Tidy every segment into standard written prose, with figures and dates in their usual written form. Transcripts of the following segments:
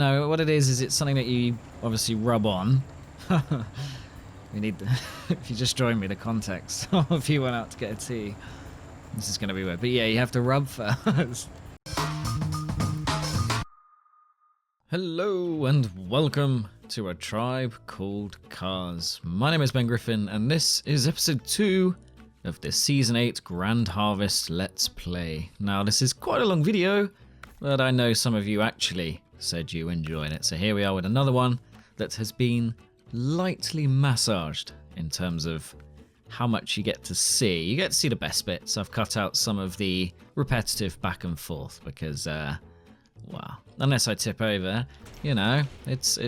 no, what it is it's something that you obviously rub on. We need the, if you just join me, the context. If you went out to get a tea, this is going to be weird. But yeah, you have to rub first. Hello and welcome to A Tribe Called Cars. My name is Ben Griffin and this is episode 2 of the Season 8 Grand Harvest Let's Play. Now this is quite a long video, but I know some of you actually said you enjoyed it. So here we are with another one that has been lightly massaged in terms of how much you get to see. You get to see the best bits. I've cut out some of the repetitive back and forth because, well, unless I tip over, you know, it's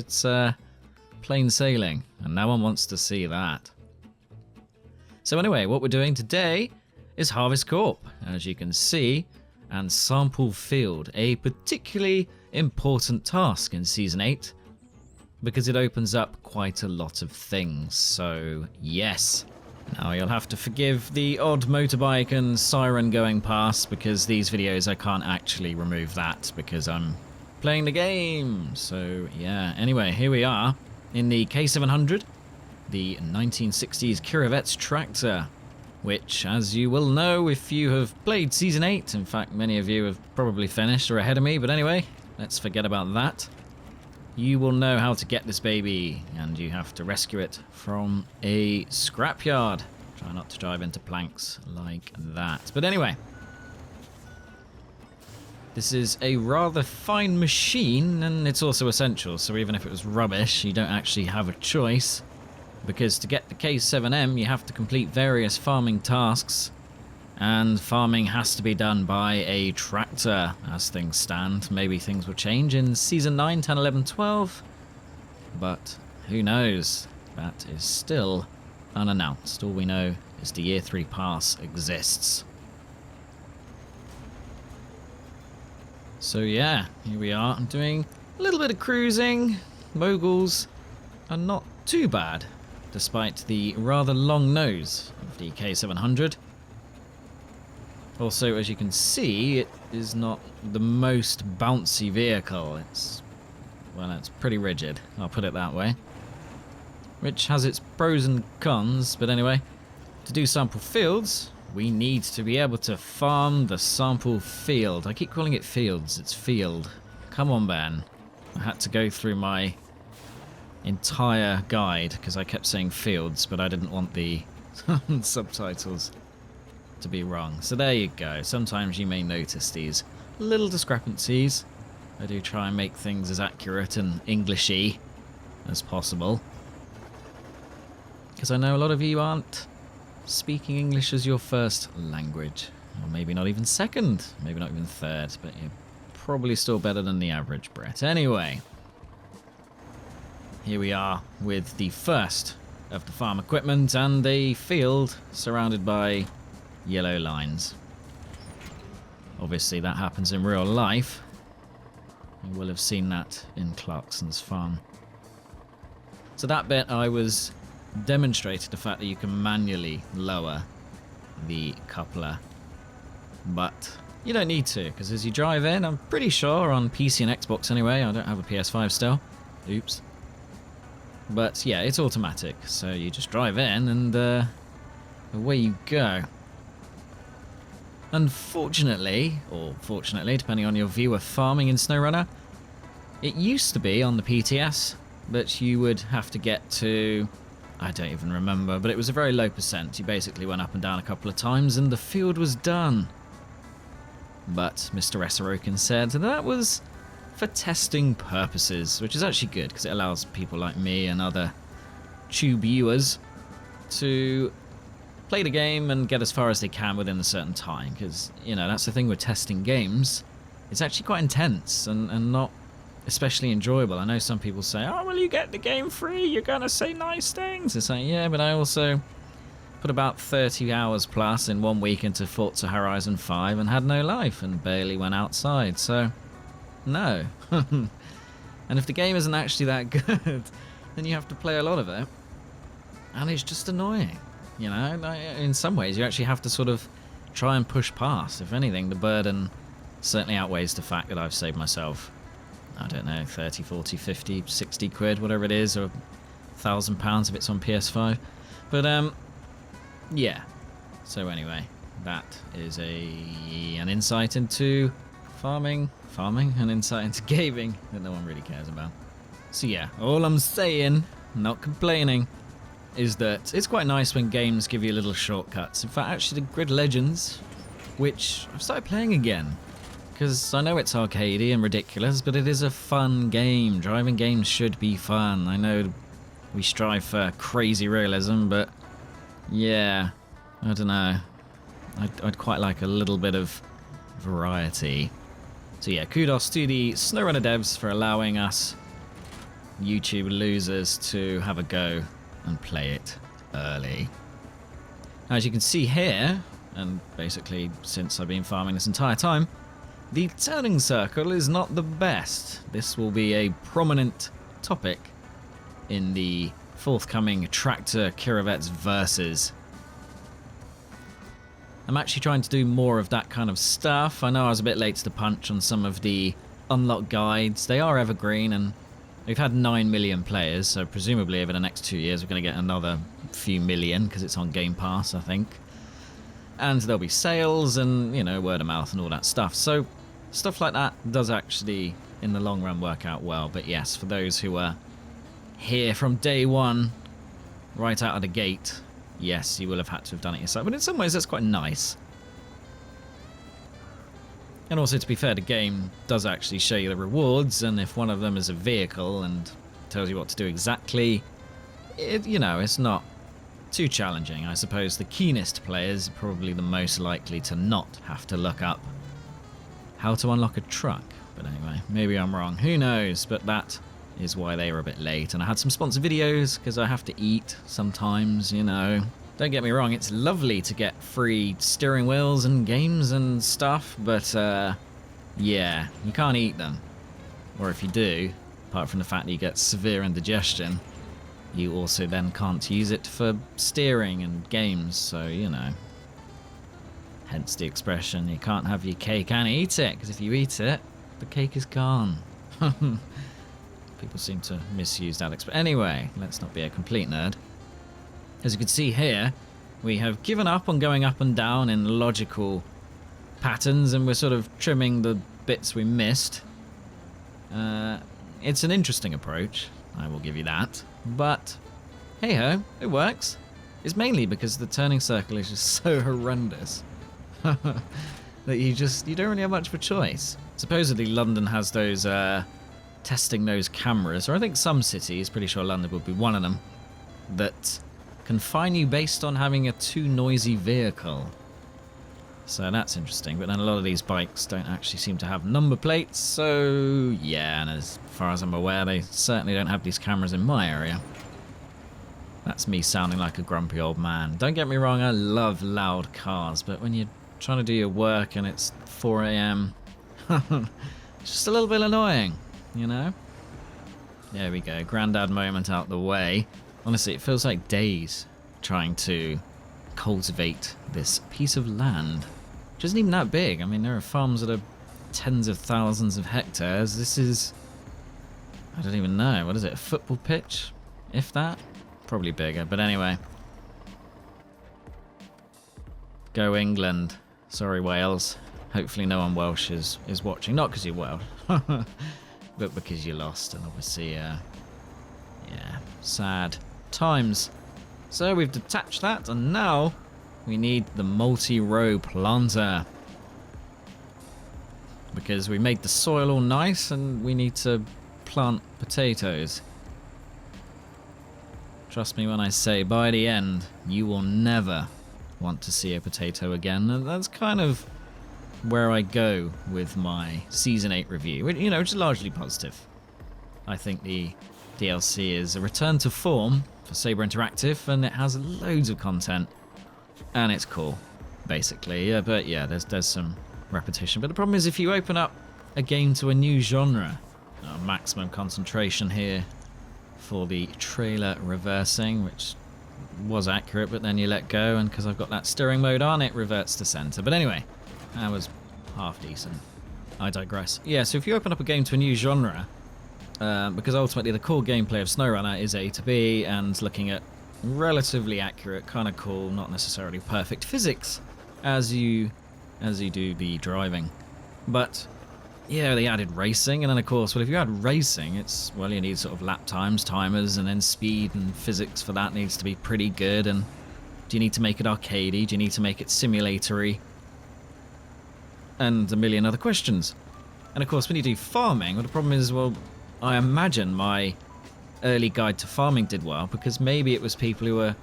plain sailing, and no one wants to see that. So anyway, what we're doing today is Harvest Corp, as you can see, and Sample Field, a particularly important task in Season 8, because it opens up quite a lot of things, so yes. Now you'll have to forgive the odd motorbike and siren going past, because these videos I can't actually remove that because I'm playing the game. So yeah, anyway, here we are in the K-700, the 1960s Kirovets tractor, which, as you will know if you have played Season 8, in fact many of you have probably finished or ahead of me, but anyway, let's forget about that. You will know how to get this baby, and you have to rescue it from a scrapyard. Try not to drive into planks like that. But anyway, this is a rather fine machine, and it's also essential, so even if it was rubbish, you don't actually have a choice, because to get the K7M, you have to complete various farming tasks, and farming has to be done by a tractor as things stand. Maybe things will change in Season 9, 10, 11, 12, but who knows? That is still unannounced. All we know is the Year 3 pass exists. So yeah, here we are. I'm doing a little bit of cruising. Moguls are not too bad, despite the rather long nose of the K700. Also, as you can see, it is not the most bouncy vehicle. It's pretty rigid, I'll put it that way. Which has its pros and cons, but anyway, to do sample fields, we need to be able to farm the sample field. I keep calling it fields, it's field. Come on, Ben. I had to go through my entire guide because I kept saying fields, but I didn't want the subtitles to be wrong. So there you go. Sometimes you may notice these little discrepancies. I do try and make things as accurate and Englishy as possible, because I know a lot of you aren't speaking English as your first language, or maybe not even second, maybe not even third, but you're probably still better than the average Brit. Anyway, here we are with the first of the farm equipment and a field surrounded by yellow lines. Obviously that happens in real life. You will have seen that in Clarkson's farm. So that bit I was demonstrating the fact that you can manually lower the coupler, but you don't need to, because as you drive in, I'm pretty sure on PC and Xbox anyway, I don't have a PS5 still, oops, but yeah, it's automatic, so you just drive in and away you go. Unfortunately, or fortunately, depending on your view of farming in SnowRunner, it used to be on the PTS that you would have to get to, I don't even remember, but it was a very low percent. You basically went up and down a couple of times and the field was done. But Mr. Esarokin said that was for testing purposes, which is actually good because it allows people like me and other tube viewers to play the game and get as far as they can within a certain time, because, you know, that's the thing with testing games. It's actually quite intense and not especially enjoyable. I know some people say, oh, well, you get the game free, you're gonna say nice things. It's like, yeah, but I also put about 30 hours plus in 1 week into Forza Horizon 5 and had no life and barely went outside, so no. And if the game isn't actually that good, then you have to play a lot of it, and it's just annoying. You know, in some ways you actually have to sort of try and push past. If anything, the burden certainly outweighs the fact that I've saved myself I don't know, 30, 40, 50, 60 quid, whatever it is, or £1,000 if it's on PS5. But, yeah. So anyway, that is an insight into farming, an insight into gaming that no one really cares about. So yeah, all I'm saying, not complaining, is that it's quite nice when games give you little shortcuts. In fact, actually the Grid Legends, which I've started playing again, because I know it's arcadey and ridiculous, but it is a fun game. Driving games should be fun. I know we strive for crazy realism, but yeah, I don't know. I'd quite like a little bit of variety. So yeah, kudos to the SnowRunner devs for allowing us YouTube losers to have a go and play it early. As you can see here, and basically since I've been farming this entire time, the turning circle is not the best. This will be a prominent topic in the forthcoming Tractor Kirovets versus. I'm actually trying to do more of that kind of stuff. I know I was a bit late to the punch on some of the unlock guides. They are evergreen, and we've had 9 million players, so presumably over the next 2 years we're going to get another few million, because it's on Game Pass, I think. And there'll be sales and, you know, word of mouth and all that stuff. So stuff like that does actually, in the long run, work out well. But yes, for those who are here from day one, right out of the gate, yes, you will have had to have done it yourself. But in some ways, that's quite nice. And also, to be fair, the game does actually show you the rewards, and if one of them is a vehicle and tells you what to do exactly, you know, it's not too challenging. I suppose the keenest players are probably the most likely to not have to look up how to unlock a truck. But anyway, maybe I'm wrong. Who knows? But that is why they were a bit late. And I had some sponsored videos because I have to eat sometimes, you know. Don't get me wrong, it's lovely to get free steering wheels and games and stuff, but yeah, you can't eat them. Or if you do, apart from the fact that you get severe indigestion, you also then can't use it for steering and games, so, you know. Hence the expression, you can't have your cake and eat it, because if you eat it, the cake is gone. People seem to misuse that expression. Anyway, let's not be a complete nerd. As you can see here, we have given up on going up and down in logical patterns, and we're sort of trimming the bits we missed. It's an interesting approach, I will give you that. But, hey-ho, it works. It's mainly because the turning circle is just so horrendous that you don't really have much of a choice. Supposedly London has those testing those cameras, or I think some cities, pretty sure London would be one of them, that can fine you based on having a too noisy vehicle. So that's interesting, but then a lot of these bikes don't actually seem to have number plates, so yeah, and as far as I'm aware, they certainly don't have these cameras in my area. That's me sounding like a grumpy old man. Don't get me wrong, I love loud cars, but when you're trying to do your work and it's 4 AM, it's just a little bit annoying, you know? There we go, granddad moment out the way. Honestly, it feels like days trying to cultivate this piece of land, which isn't even that big. I mean, there are farms that are tens of thousands of hectares. This is, I don't even know, what is it, a football pitch? If that? Probably bigger, but anyway. Go England. Sorry, Wales. Hopefully no one Welsh is watching. Not because you're Welsh, but because you lost, and obviously, yeah, sad times. So we've detached that, and now we need the multi-row planter, because we made the soil all nice and we need to plant potatoes. Trust me when I say, by the end, you will never want to see a potato again. And that's kind of where I go with my Season 8 review, which is largely positive. I think the DLC is a return to form for Saber Interactive, and it has loads of content, and it's cool, basically. Yeah, but yeah, there's some repetition. But the problem is, if you open up a game to a new genre, maximum concentration here for the trailer reversing, which was accurate, but then you let go, and because I've got that steering mode on, it reverts to center. But anyway, that was half decent. I digress. Yeah, so if you open up a game to a new genre, because ultimately the core gameplay of SnowRunner is A to B and looking at relatively accurate, kind of cool, not necessarily perfect physics as you do the driving. But yeah, they added racing, and then of course, well, if you add racing, it's, well, you need sort of lap times, timers, and then speed and physics for that needs to be pretty good. And do you need to make it arcadey? Do you need to make it simulatory? And a million other questions. And of course, when you do farming, well, the problem is, well, I imagine my early guide to farming did well, because maybe it was people who were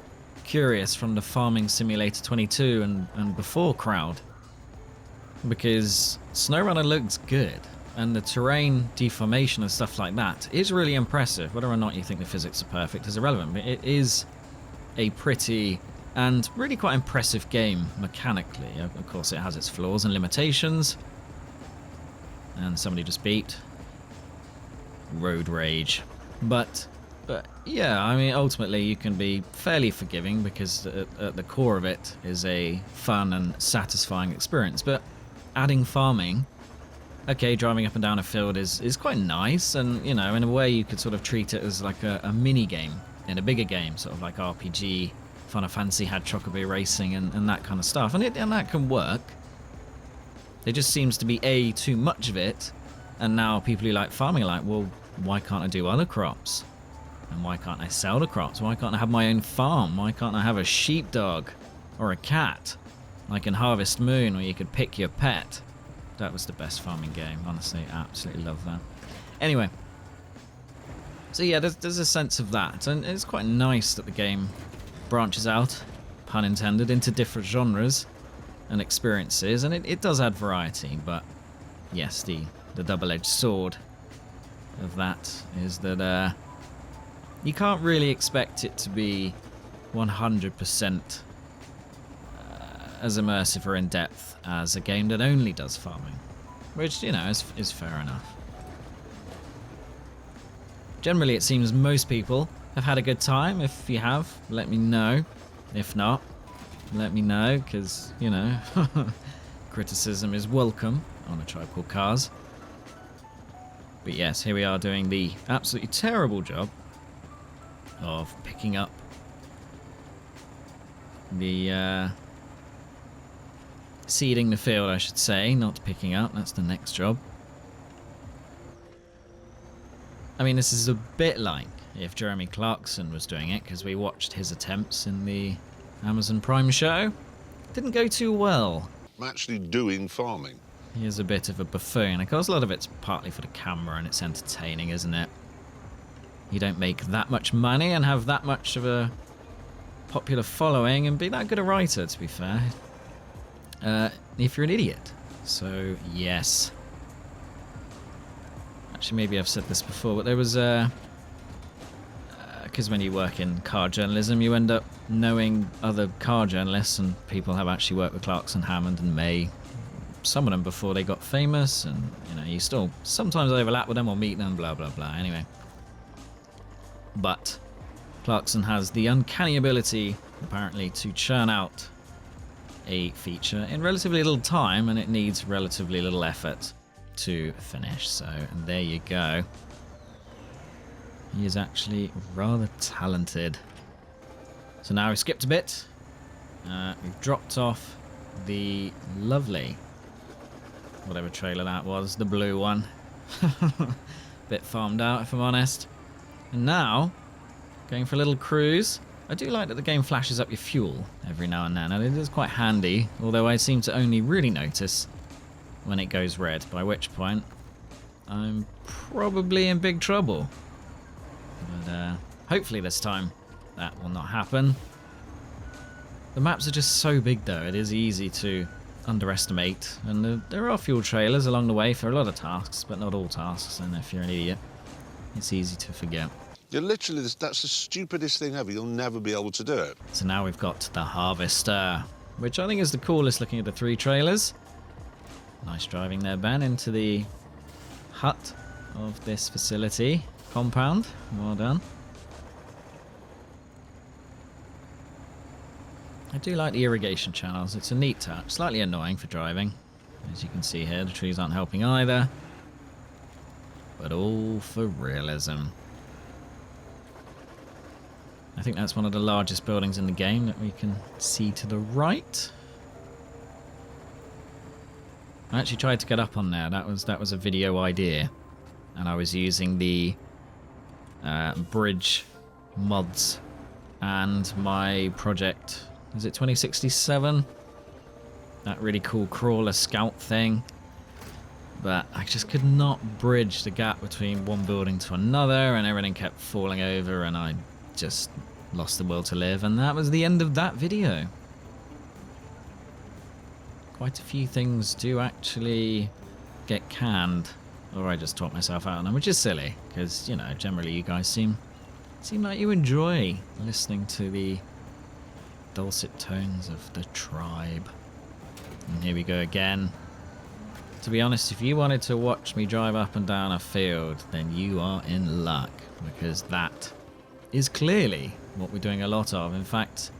curious from the Farming Simulator 22 and before crowd. Because SnowRunner looks good, and the terrain deformation and stuff like that is really impressive. Whether or not you think the physics are perfect is irrelevant, but it is a pretty and really quite impressive game mechanically. Of course, it has its flaws and limitations. And somebody just beat Road Rage. But yeah, I mean, ultimately you can be fairly forgiving, because at the core of it is a fun and satisfying experience. But adding farming, okay, driving up and down a field is quite nice, and, you know, in a way you could sort of treat it as like a mini game in a bigger game, sort of like RPG. Final Fantasy had Chocobo racing and that kind of stuff, and that can work. There just seems to be too much of it, and now people who like farming are like, well, why can't I do other crops? And why can't I sell the crops? Why can't I have my own farm? Why can't I have a sheepdog or a cat? Like in Harvest Moon, where you could pick your pet. That was the best farming game, honestly. Absolutely love that. Anyway, so yeah, there's a sense of that, and it's quite nice that the game branches out, pun intended, into different genres and experiences, and it does add variety. But yes, the double-edged sword of that is that you can't really expect it to be 100% as immersive or in-depth as a game that only does farming, which, you know, is fair enough. Generally, it seems most people have had a good time. If you have, let me know. If not, let me know, because, you know, criticism is welcome on ATribeCalledCars. But yes, here we are doing the absolutely terrible job of picking up the seeding the field, I should say, not picking up. That's the next job. I mean, this is a bit like if Jeremy Clarkson was doing it, because we watched his attempts in the Amazon Prime show. Didn't go too well. I'm actually doing farming. He is a bit of a buffoon. Of course, a lot of it's partly for the camera, and it's entertaining, isn't it? You don't make that much money and have that much of a popular following and be that good a writer, to be fair, if you're an idiot. So, yes. Actually, maybe I've said this before, but there was because when you work in car journalism, you end up knowing other car journalists, and people have actually worked with Clarkson, Hammond, and May. Some of them before they got famous, and, you know, you still sometimes overlap with them or meet them, blah, blah, blah. Anyway. But Clarkson has the uncanny ability, apparently, to churn out a feature in relatively little time, and it needs relatively little effort to finish. So, and there you go. He is actually rather talented. So now we've skipped a bit. We've dropped off the lovely, whatever trailer that was, the blue one. Bit farmed out, if I'm honest. And now, going for a little cruise. I do like that the game flashes up your fuel every now and then, and it is quite handy, although I seem to only really notice when it goes red, by which point I'm probably in big trouble. But hopefully this time that will not happen. The maps are just so big though, it is easy to underestimate, and there are fuel trailers along the way for a lot of tasks, but not all tasks, and if you're an idiot, it's easy to forget. You're literally, that's the stupidest thing ever. You'll never be able to do it. So now we've got the Harvester, which I think is the coolest looking at the three trailers. Nice driving there, Ben, into the hut of this facility compound. Well done. I do like the irrigation channels. It's a neat touch. Slightly annoying for driving. As you can see here, the trees aren't helping either. But all for realism. I think that's one of the largest buildings in the game that we can see to the right. I actually tried to get up on there. That was a video idea. And I was using the bridge mods and my project, is it 2067? That really cool crawler scout thing. But I just could not bridge the gap between one building to another, and everything kept falling over, and I just lost the will to live, and that was the end of that video. Quite a few things do actually get canned, or I just talk myself out on them, which is silly, because, you know, generally you guys seem like you enjoy listening to the dulcet tones of the tribe. And here we go again. To be honest, if you wanted to watch me drive up and down a field, then you are in luck, because that is clearly what we're doing a lot of. In fact,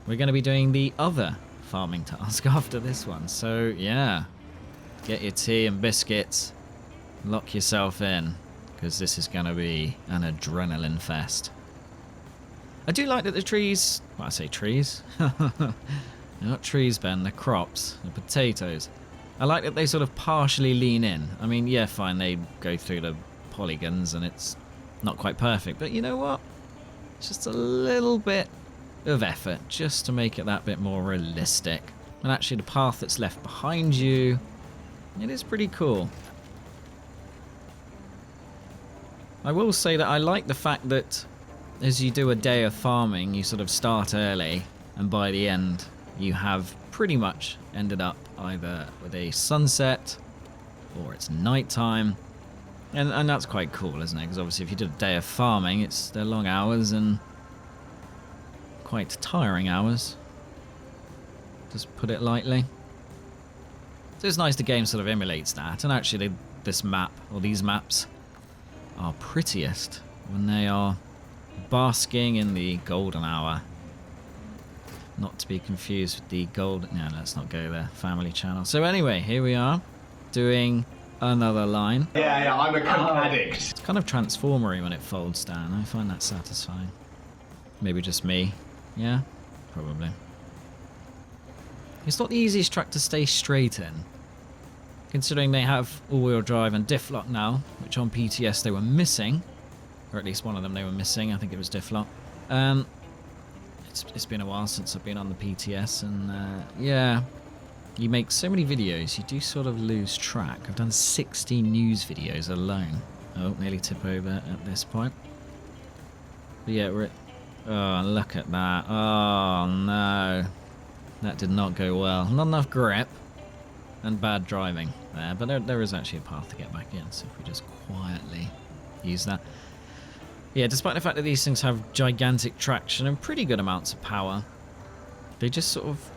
we're going to be doing the other farming task after this one. So, yeah, get your tea and biscuits, lock yourself in, because this is going to be an adrenaline fest. I do like that the trees, well, I say trees, they're not trees, Ben, they're crops, they're potatoes. I like that they sort of partially lean in. I mean, yeah, fine, they go through the polygons and it's not quite perfect, but you know what? It's just a little bit of effort just to make it that bit more realistic. And actually the path that's left behind you, it is pretty cool. I will say that I like the fact that as you do a day of farming, you sort of start early, and by the end you have pretty much ended up either with a sunset or it's nighttime, and that's quite cool, isn't it? Because obviously if you did a day of farming, they're long hours and quite tiring hours, just put it lightly. So it's nice the game sort of emulates that, and actually this map, or these maps, are prettiest when they are basking in the golden hour. Not to be confused with the gold... No, let's not go there. Family channel. So anyway, here we are, doing another line. Yeah, I'm a coke addict. It's kind of transformery when it folds down. I find that satisfying. Maybe just me. Yeah, probably. It's not the easiest track to stay straight in, considering they have all-wheel drive and diff lock now, which on PTS they were missing, or at least one of them they were missing. I think it was diff lock. It's been a while since I've been on the PTS, and yeah, you make so many videos, you do sort of lose track. I've done 60 news videos alone. Oh, nearly tip over at this point. But yeah, we're at... Oh, look at that. Oh, no. That did not go well. Not enough grip and bad driving there, but there is actually a path to get back in, so if we just quietly use that. Yeah, despite the fact that these things have gigantic traction and pretty good amounts of power, they just sort of,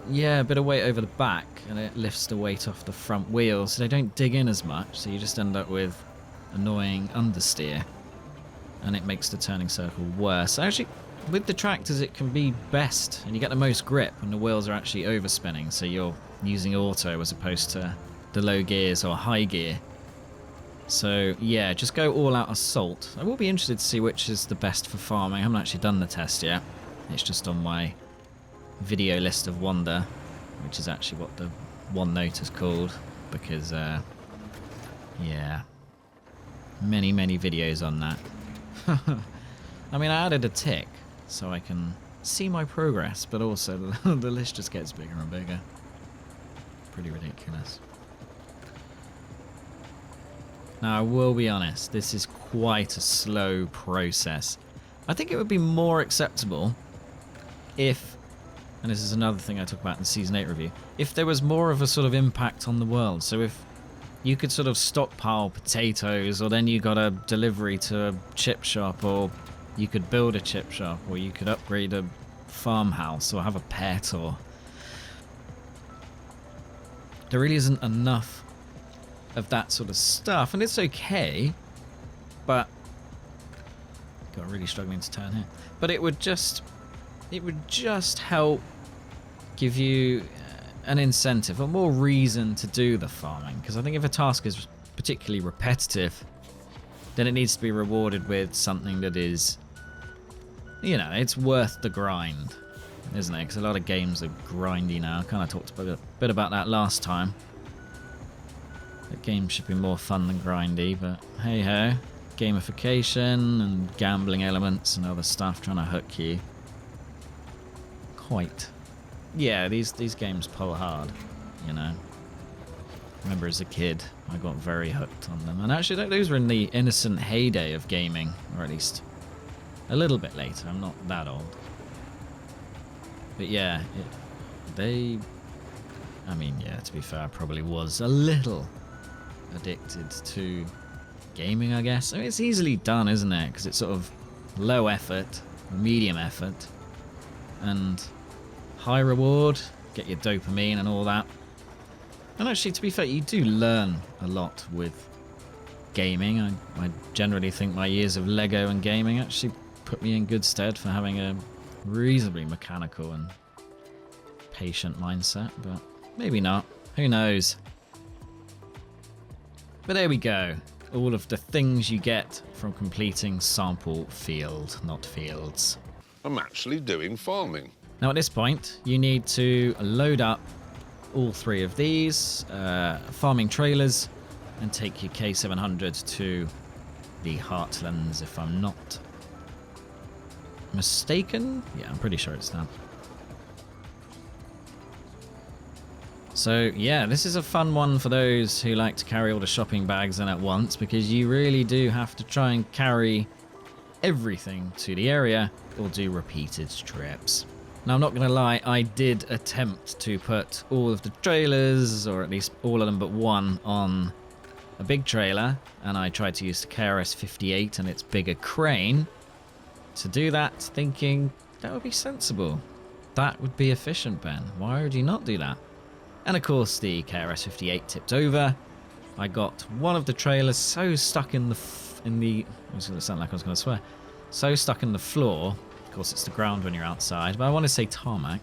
yeah, a bit of weight over the back, and it lifts the weight off the front wheels, so they don't dig in as much, so you just end up with annoying understeer, and it makes the turning circle worse. Actually, with the tractors it can be best, and you get the most grip when the wheels are actually overspinning, so you're using auto as opposed to the low gears or high gear. So yeah, just go all out assault. I will be interested to see which is the best for farming. I haven't actually done the test yet. It's just on my video list of wonder, which is actually what the OneNote is called, because yeah, many videos on that. I mean, I added a tick so I can see my progress, but also the list just gets bigger and bigger. Pretty ridiculous. Now, I will be honest, this is quite a slow process. I think it would be more acceptable if, and this is another thing I talk about in the Season 8 review, if there was more of a sort of impact on the world. So if you could sort of stockpile potatoes, or then you got a delivery to a chip shop, or you could build a chip shop, or you could upgrade a farmhouse, or have a pet, or... There really isn't enough of that sort of stuff, and it's okay, but got really struggling to turn here. But it would just help give you an incentive or more reason to do the farming. Because I think if a task is particularly repetitive, then it needs to be rewarded with something that is, you know, it's worth the grind, isn't it? Because a lot of games are grindy now. I kind of talked a bit about that last time. The game should be more fun than grindy, but hey ho. Gamification and gambling elements and other stuff trying to hook you. Quite. Yeah, these games pull hard, you know. I remember as a kid, I got very hooked on them. And actually, those were in the innocent heyday of gaming, or at least a little bit later. I'm not that old. But yeah, I mean, yeah, to be fair, I probably was a little addicted to gaming, I guess. I mean, it's easily done, isn't it? Because it's sort of low effort, medium effort, and high reward, get your dopamine and all that. And actually, to be fair, you do learn a lot with gaming. I generally think my years of Lego and gaming actually put me in good stead for having a reasonably mechanical and patient mindset, but maybe not. Who knows? But there we go. All of the things you get from completing sample field, not fields. I'm actually doing farming. Now at this point, you need to load up all 3 of these farming trailers and take your K-700 to the Heartlands, if I'm not mistaken. Yeah, I'm pretty sure it's that. So yeah, this is a fun one for those who like to carry all the shopping bags in at once, because you really do have to try and carry everything to the area or do repeated trips. Now I'm not going to lie, I did attempt to put all of the trailers, or at least all of them but one, on a big trailer, and I tried to use the KRS-58 and its bigger crane to do that, thinking that would be sensible. That would be efficient, Ben. Why would you not do that? And of course the KRS-58 tipped over. I got one of the trailers so stuck in the I was going to sound like I was going to swear. So stuck in the floor. Of course it's the ground when you're outside, but I want to say tarmac.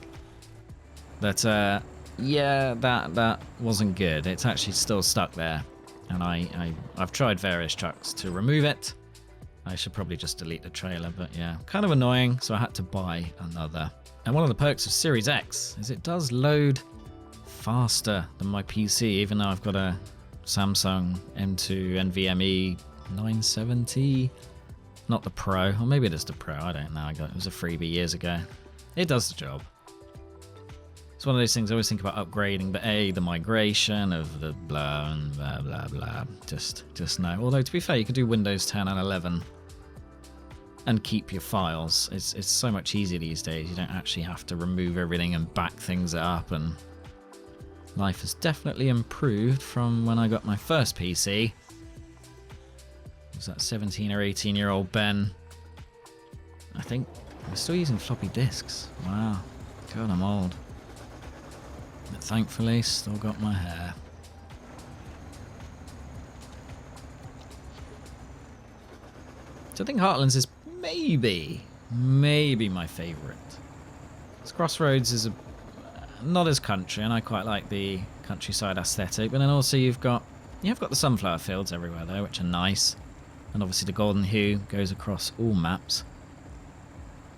That yeah, that wasn't good. It's actually still stuck there, and I've tried various trucks to remove it. I should probably just delete the trailer, but yeah, kind of annoying. So I had to buy another. And one of the perks of Series X is it does load faster than my PC, even though I've got a Samsung M2 NVMe 970, not the Pro, or maybe it is the Pro, I don't know. It was a freebie years ago. It does the job. It's one of those things I always think about upgrading, but the migration of the blah and blah blah blah, just no. Although to be fair, you could do Windows 10 and 11 and keep your files. It's so much easier these days. You don't actually have to remove everything and back things up, and life has definitely improved from when I got my first PC. Was that 17 or 18-year-old Ben? I think we're still using floppy disks. Wow. God, I'm old. But thankfully, still got my hair. So I think Heartlands is maybe my favourite. Crossroads is not as country, and I quite like the countryside aesthetic, but then also you've got the sunflower fields everywhere though, which are nice. And obviously the golden hue goes across all maps.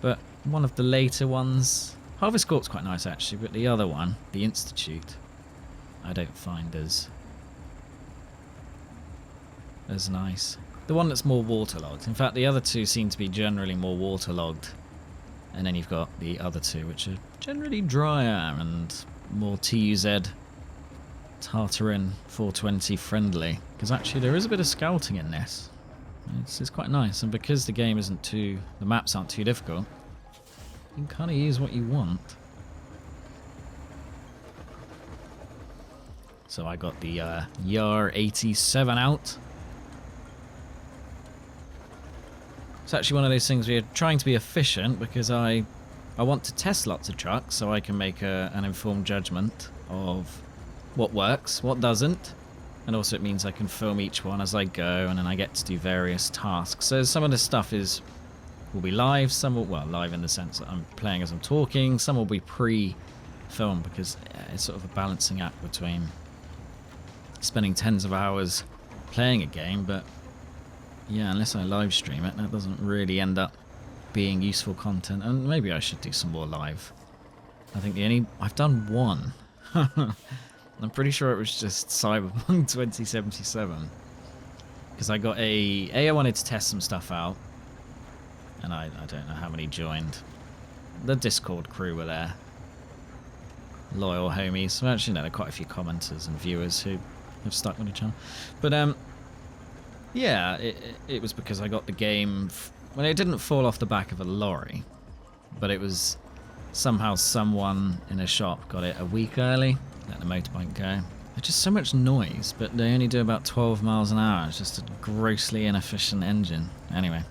But one of the later ones, Harvest Court's quite nice actually, but the other one, the Institute, I don't find as nice. The one that's more waterlogged. In fact, the other two seem to be generally more waterlogged. And then you've got the other two, which are generally drier and more TUZ Tartarin 420 friendly. Because actually there is a bit of scouting in this. It's quite nice, and because the game the maps aren't too difficult, you can kind of use what you want. So I got the Yar 87 out. It's actually one of those things where you're trying to be efficient, because I want to test lots of trucks so I can make an informed judgment of what works, what doesn't. And also it means I can film each one as I go, and then I get to do various tasks. So some of this stuff will be live, some will, well, live in the sense that I'm playing as I'm talking, some will be film, because it's sort of a balancing act between spending tens of hours playing a game, but yeah, unless I live stream it, that doesn't really end up being useful content. And maybe I should do some more live. I think I've done one. I'm pretty sure it was just Cyberpunk 2077. Because I got I wanted to test some stuff out. And I don't know how many joined. The Discord crew were there. Loyal homies. Well, actually, no, there are quite a few commenters and viewers who have stuck with each other. But, yeah, it was because I got the game... Well, it didn't fall off the back of a lorry. But it was... Somehow someone in a shop got it a week early, let the motorbike go. There's just so much noise, but they only do about 12 miles an hour. It's just a grossly inefficient engine. Anyway,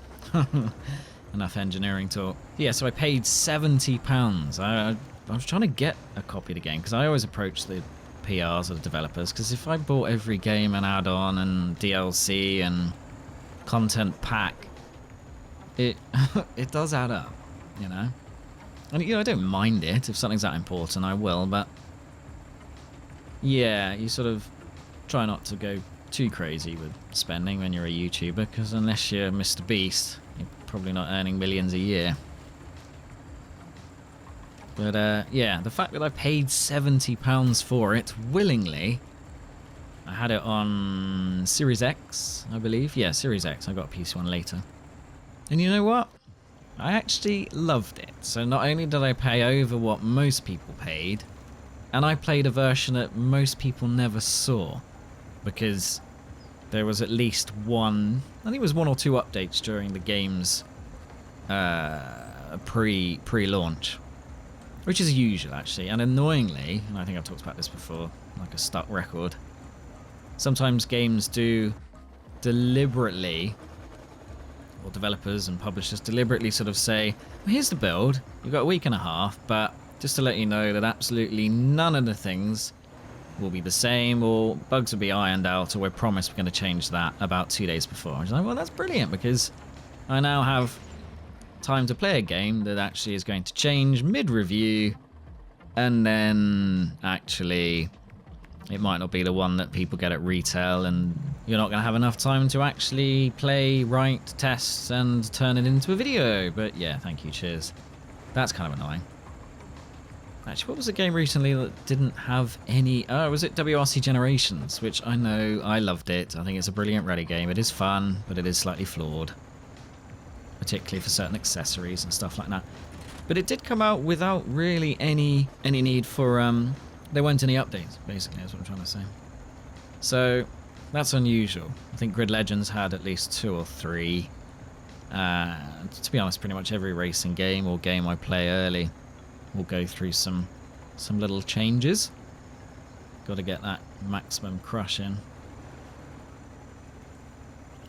enough engineering talk. Yeah, so I paid £70. I was trying to get a copy of the game, because I always approach the PRs or the developers, because if I bought every game and add-on and DLC and content pack, it does add up, you know? And, you know, I don't mind it. If something's that important, I will, but... Yeah, you sort of try not to go too crazy with spending when you're a YouTuber, because unless you're Mr. Beast, you're probably not earning millions a year. But, yeah, the fact that I paid £70 for it, willingly... I had it on Series X, I believe. Yeah, Series X. I got a PC one later. And you know what? I actually loved it. So not only did I pay over what most people paid, and I played a version that most people never saw, because there was at least one, I think it was one or two updates during the game's pre-launch, which is usual actually. And annoyingly, and I think I've talked about this before, like a stuck record, sometimes games do deliberately, or developers and publishers deliberately sort of say, well, here's the build, you've got a week and a half, but just to let you know that absolutely none of the things will be the same, or bugs will be ironed out, or we're promised we're going to change that about 2 days before. I was like, well, that's brilliant, because I now have time to play a game that actually is going to change mid-review, and then actually it might not be the one that people get at retail, and you're not going to have enough time to actually play, write, test, and turn it into a video. But yeah, thank you, cheers. That's kind of annoying. Actually, what was a game recently that didn't have any... Oh, was it WRC Generations? Which I know, I loved it. I think it's a brilliant rally game. It is fun, but it is slightly flawed. Particularly for certain accessories and stuff like that. But it did come out without really any need for... There weren't any updates, basically, is what I'm trying to say. So, that's unusual. I think Grid Legends had at least 2 or 3. To be honest, pretty much every racing game or game I play early will go through some little changes. Got to get that maximum crush in.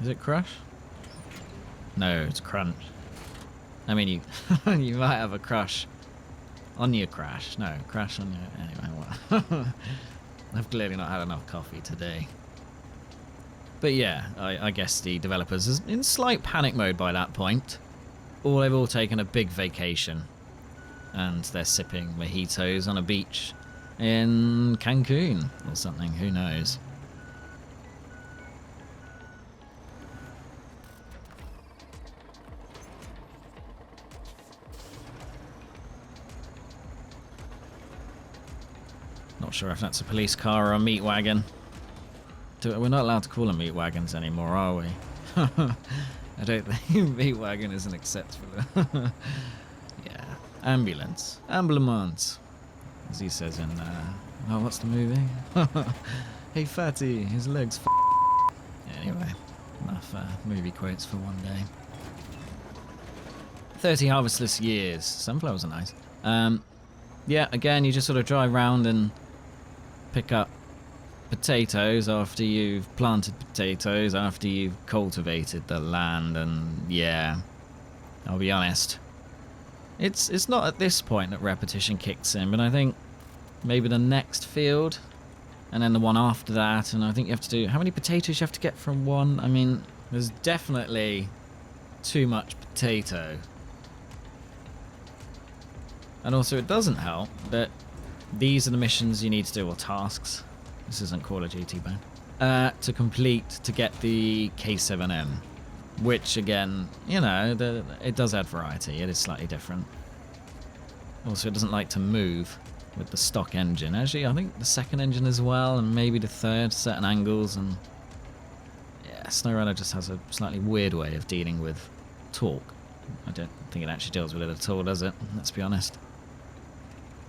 Is it crush? No, it's crunch. I mean, you you might have a crush on your crash. No, crash on your... Anyway, what? I've clearly not had enough coffee today. But yeah, I guess the developers are in slight panic mode by that point. Or they've all taken a big vacation. And they're sipping mojitos on a beach in Cancun or something, who knows. Not sure if that's a police car or a meat wagon. We're not allowed to call them meat wagons anymore, are we? I don't think meat wagon isn't acceptable. Yeah. Ambulance. Ambulance. As he says in, oh, what's the movie? Hey, fatty, his legs Anyway, enough movie quotes for one day. 30 harvestless years. Sunflowers are nice. Yeah, again, you just sort of drive around and pick up potatoes after you've planted potatoes, after you've cultivated the land, and yeah, I'll be honest. It's not at this point that repetition kicks in, but I think maybe the next field, and then the one after that, and I think you have to do... How many potatoes you have to get from one? I mean, there's definitely too much potato. And also it doesn't help that these are the missions you need to do, or tasks. This isn't Call of Duty, man. To complete to get the K7M. Which, again, you know, it does add variety. It is slightly different. Also, it doesn't like to move with the stock engine. Actually, I think the second engine as well, and maybe the third, certain angles. And yeah, SnowRunner just has a slightly weird way of dealing with torque. I don't think it actually deals with it at all, does it? Let's be honest.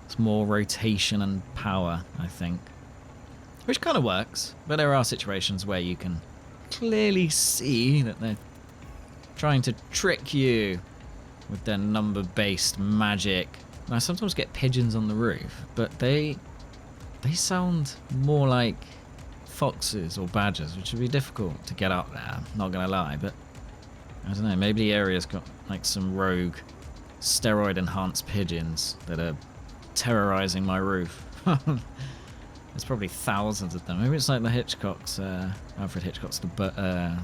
It's more rotation and power, I think. Which kind of works, but there are situations where you can clearly see that they're trying to trick you with their number-based magic. And I sometimes get pigeons on the roof, but they sound more like foxes or badgers, which would be difficult to get up there, not gonna lie, but I don't know, maybe the area's got like some rogue steroid-enhanced pigeons that are terrorizing my roof. There's probably thousands of them. Maybe it's like the Hitchcocks, Alfred Hitchcock's The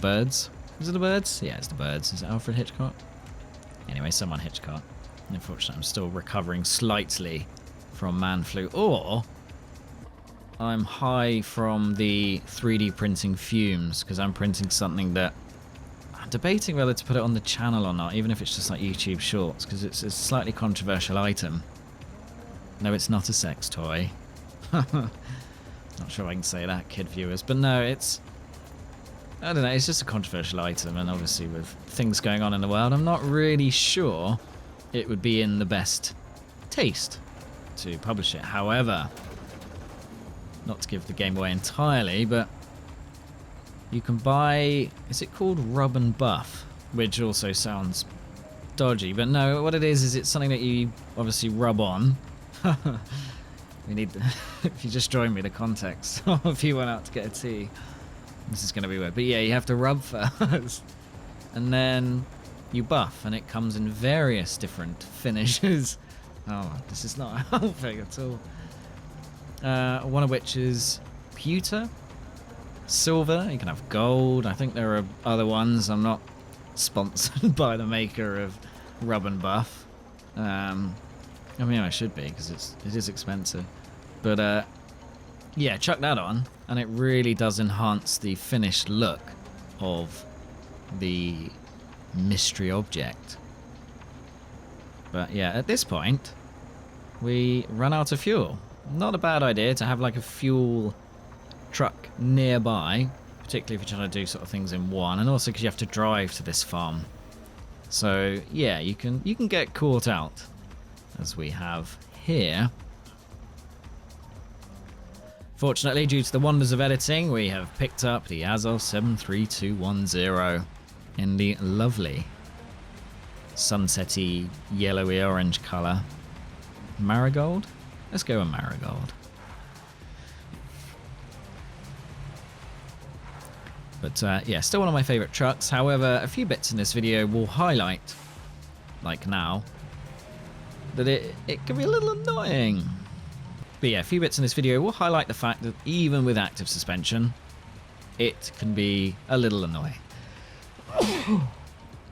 Birds. Is it The Birds? Yeah, it's The Birds. Is it Alfred Hitchcock? Anyway, someone Hitchcock. Unfortunately, I'm still recovering slightly from man flu. Or I'm high from the 3D printing fumes, because I'm printing something that I'm debating whether to put it on the channel or not, even if it's just like YouTube Shorts, because it's a slightly controversial item. No, it's not a sex toy. Not sure I can say that, kid viewers, but no, it's... I don't know, it's just a controversial item, and obviously with things going on in the world, I'm not really sure it would be in the best taste to publish it. However, not to give the game away entirely, but you can buy... Is it called Rub and Buff? Which also sounds dodgy, but no, what it is it's something that you obviously rub on. We need... if you just join me, the context. If you went out to get a tea. This is going to be weird. But yeah, you have to rub first. And then you buff. And it comes in various different finishes. Oh, this is not helping at all. One of which is pewter, silver. You can have gold. I think there are other ones. I'm not sponsored by the maker of Rub and Buff. I mean, I should be, because it is expensive. But yeah, chuck that on, and it really does enhance the finished look of the mystery object. But yeah, at this point, we run out of fuel. Not a bad idea to have like a fuel truck nearby, particularly if you're trying to do sort of things in one, and also because you have to drive to this farm. So yeah, you can get caught out, as we have here. Fortunately, due to the wonders of editing, we have picked up the Azov 73210 in the lovely sunsetty yellowy orange colour. Marigold? Let's go with marigold. But yeah, still one of my favourite trucks. However, a few bits in this video will highlight, like now, that it can be a little annoying. But yeah, a few bits in this video will highlight the fact that even with active suspension, it can be a little annoying.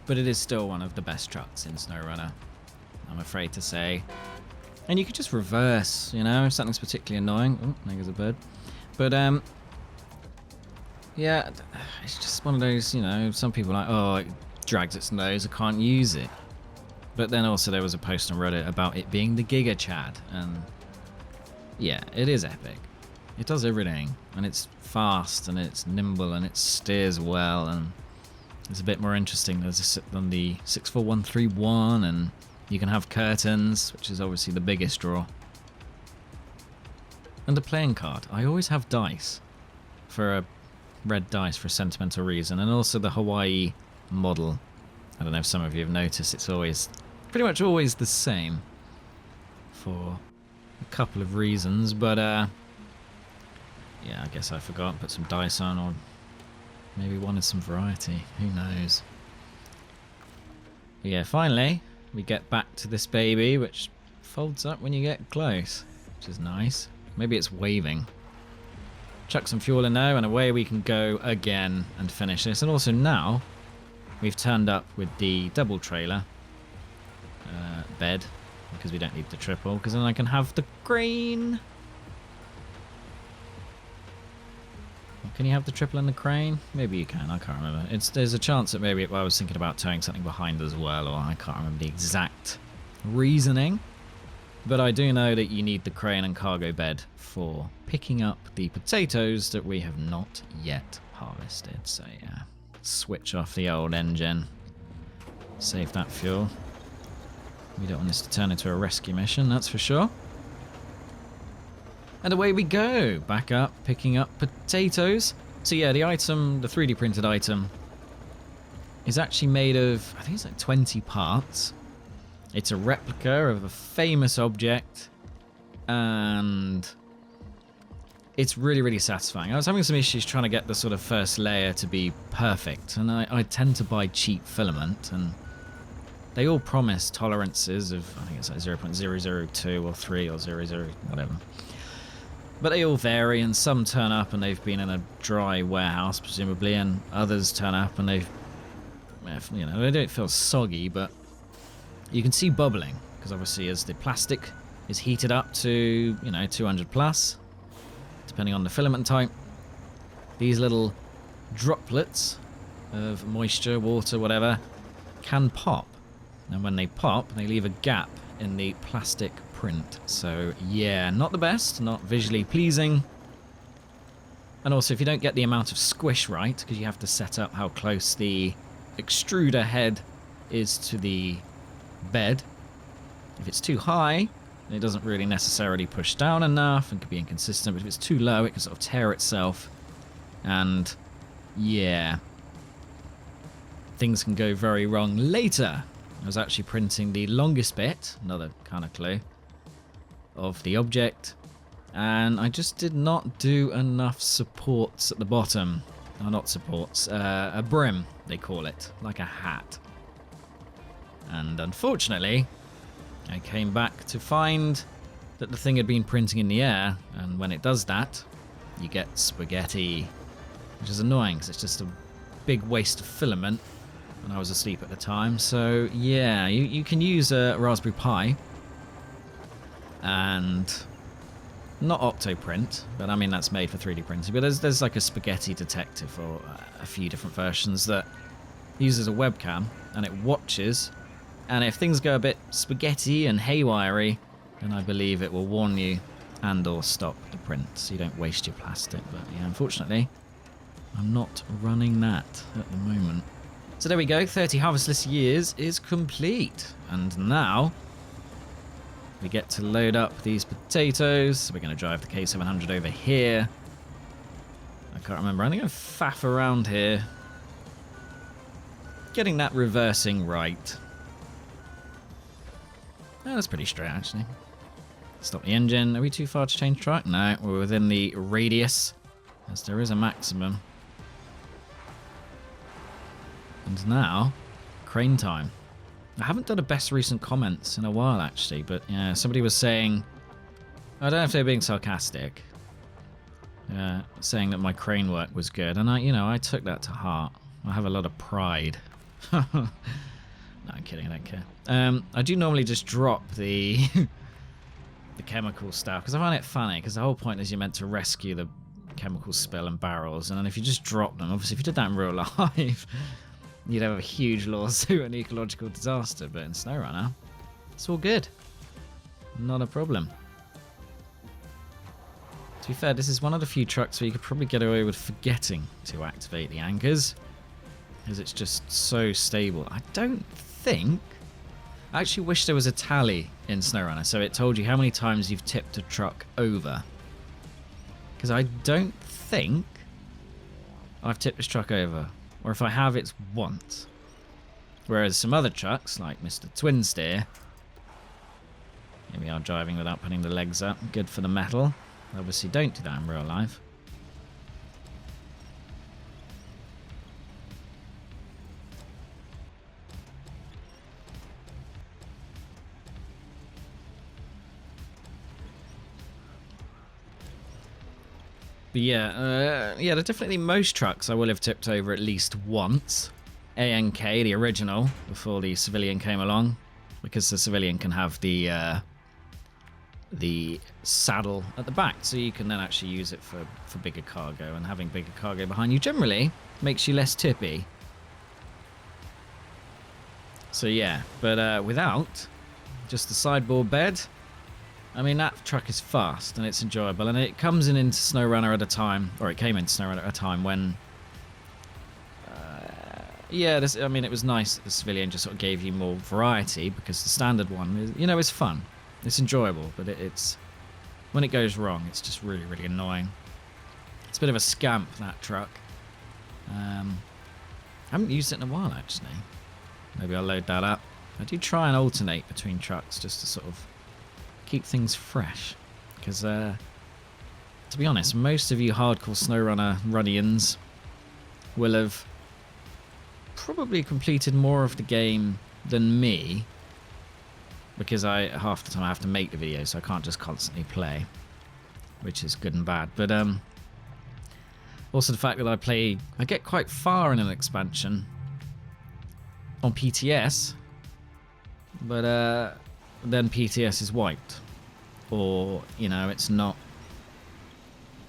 But it is still one of the best trucks in SnowRunner, I'm afraid to say. And you could just reverse, you know, if something's particularly annoying. Oh, there goes a bird. But yeah, it's just one of those, you know, some people are like, oh, it drags its nose, I can't use it. But then also there was a post on Reddit about it being the Giga Chad, and yeah, it is epic. It does everything, and it's fast, and it's nimble, and it steers well, and it's a bit more interesting than the 64131, and you can have curtains, which is obviously the biggest draw. And a playing card. I always have dice, for a red dice for a sentimental reason, and also the Hawaii model. I don't know if some of you have noticed, it's always, pretty much always the same for a couple of reasons, but yeah, I guess I forgot, put some dice on, or maybe wanted some variety, who knows. But yeah, finally, we get back to this baby, which folds up when you get close, which is nice. Maybe it's waving. Chuck some fuel in there, and away we can go again and finish this. And also now, we've turned up with the double trailer bed, because we don't need the triple, because then I can have the crane. Can you have the triple and the crane? Maybe you can, I can't remember. There's a chance that maybe I was thinking about towing something behind as well, or I can't remember the exact reasoning. But I do know that you need the crane and cargo bed for picking up the potatoes that we have not yet harvested. So yeah, switch off the old engine. Save that fuel. We don't want this to turn into a rescue mission, that's for sure. And away we go, back up, picking up potatoes. So yeah, the item, the 3D printed item, is actually made of, I think it's like 20 parts. It's a replica of a famous object, and it's really, really satisfying. I was having some issues trying to get the sort of first layer to be perfect, and I tend to buy cheap filament, and they all promise tolerances of, I think it's like 0.002 or 3 or 00, whatever. But they all vary, and some turn up and they've been in a dry warehouse, presumably, and others turn up and they've, you know, they don't feel soggy, but you can see bubbling, because obviously as the plastic is heated up to, you know, 200 plus, depending on the filament type, these little droplets of moisture, water, whatever, can pop. And when they pop, they leave a gap in the plastic print. So yeah, not the best, not visually pleasing. And also, if you don't get the amount of squish right, because you have to set up how close the extruder head is to the bed. If it's too high, it doesn't really necessarily push down enough and can be inconsistent, but if it's too low, it can sort of tear itself. And yeah, things can go very wrong later. I was actually printing the longest bit, another kind of clue, of the object, and I just did not do enough supports at the bottom. Oh, not supports, a brim, they call it, like a hat. And unfortunately, I came back to find that the thing had been printing in the air, and when it does that, you get spaghetti, which is annoying because it's just a big waste of filament, and I was asleep at the time. So yeah, you can use a Raspberry Pi, and not Octoprint, but I mean that's made for 3D printing, but there's like a spaghetti detector for a few different versions that uses a webcam, and it watches, and if things go a bit spaghetti and haywiry, then I believe it will warn you and or stop the print, so you don't waste your plastic. But yeah, unfortunately, I'm not running that at the moment. So there we go, 30 harvestless years is complete, and now we get to load up these potatoes. So we're going to drive the K-700 over here. I can't remember, I think I faff around here getting that reversing right. Oh, that's pretty straight, actually. Stop the engine. Are we too far to change track? No, we're within the radius, as there is a maximum. And now, crane time. I haven't done a best recent comments in a while, actually, but yeah, somebody was saying, I don't know if they were being sarcastic, saying that my crane work was good, and I took that to heart. I have a lot of pride. No, I'm kidding, I don't care. I do normally just drop the the chemical stuff, because I find it funny, because the whole point is you're meant to rescue the chemical spill and barrels, and then if you just drop them, obviously if you did that in real life, you'd have a huge lawsuit and ecological disaster, but in SnowRunner, it's all good. Not a problem. To be fair, this is one of the few trucks where you could probably get away with forgetting to activate the anchors, because it's just so stable. I don't think... I actually wish there was a tally in SnowRunner, so it told you how many times you've tipped a truck over. Because I don't think I've tipped this truck over. Or if I have, it's once. Whereas some other trucks, like Mr. Twin Steer, here we are driving without putting the legs up, good for the metal. Obviously don't do that in real life. But yeah, there are definitely most trucks I will have tipped over at least once. ANK, the original, before the civilian came along. because the civilian can have the saddle at the back, so you can then actually use it for bigger cargo, and having bigger cargo behind you generally makes you less tippy. So yeah, but without just the sideboard bed, I mean, that truck is fast and it's enjoyable, and it comes into SnowRunner at a time, or it came into SnowRunner at a time when yeah, I mean, it was nice that the civilian just sort of gave you more variety, because the standard one is, you know, is fun. It's enjoyable, but it's when it goes wrong, it's just really, really annoying. It's a bit of a scamp, that truck. I haven't used it in a while, actually. Maybe I'll load that up. I do try and alternate between trucks just to sort of keep things fresh. Because, to be honest, most of you hardcore SnowRunner Runnians will have probably completed more of the game than me, because half the time I have to make the video, so I can't just constantly play, which is good and bad. But also the fact that I get quite far in an expansion on PTS, but then PTS is wiped, or you know, it's not.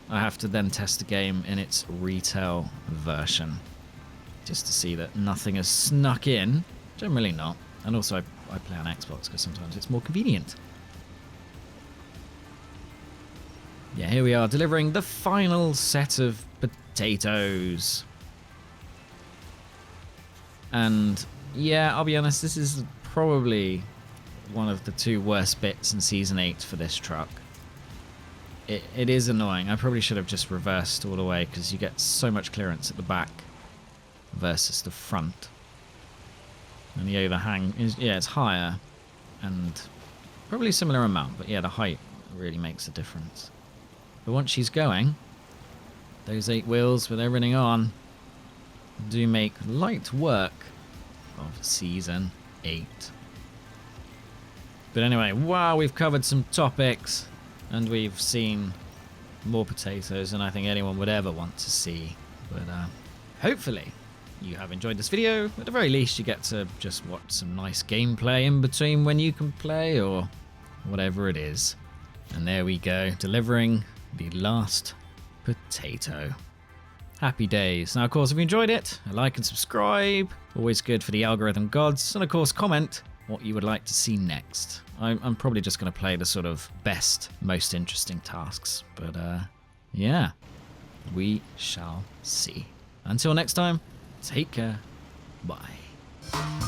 I have to then test the game in its retail version, just to see that nothing has snuck in. Generally not. And also I play on Xbox because sometimes it's more convenient. Yeah, here we are delivering the final set of potatoes. And yeah, I'll be honest, this is probably one of the 2 worst bits in Season 8 for this truck. It is annoying. I probably should have just reversed all the way, because you get so much clearance at the back versus the front. And the overhang is, yeah, it's higher and probably similar amount, but yeah, the height really makes a difference. But once she's going, those 8 wheels with everything on do make light work of Season 8. But anyway, wow, we've covered some topics, and we've seen more potatoes than I think anyone would ever want to see. But hopefully you have enjoyed this video. At the very least, you get to just watch some nice gameplay in between when you can play, or whatever it is. And there we go, delivering the last potato. Happy days. Now, of course, if you enjoyed it, a like and subscribe. Always good for the algorithm gods. And of course, comment what you would like to see next. I'm probably just going to play the sort of best, most interesting tasks. But yeah, we shall see. Until next time, take care. Bye.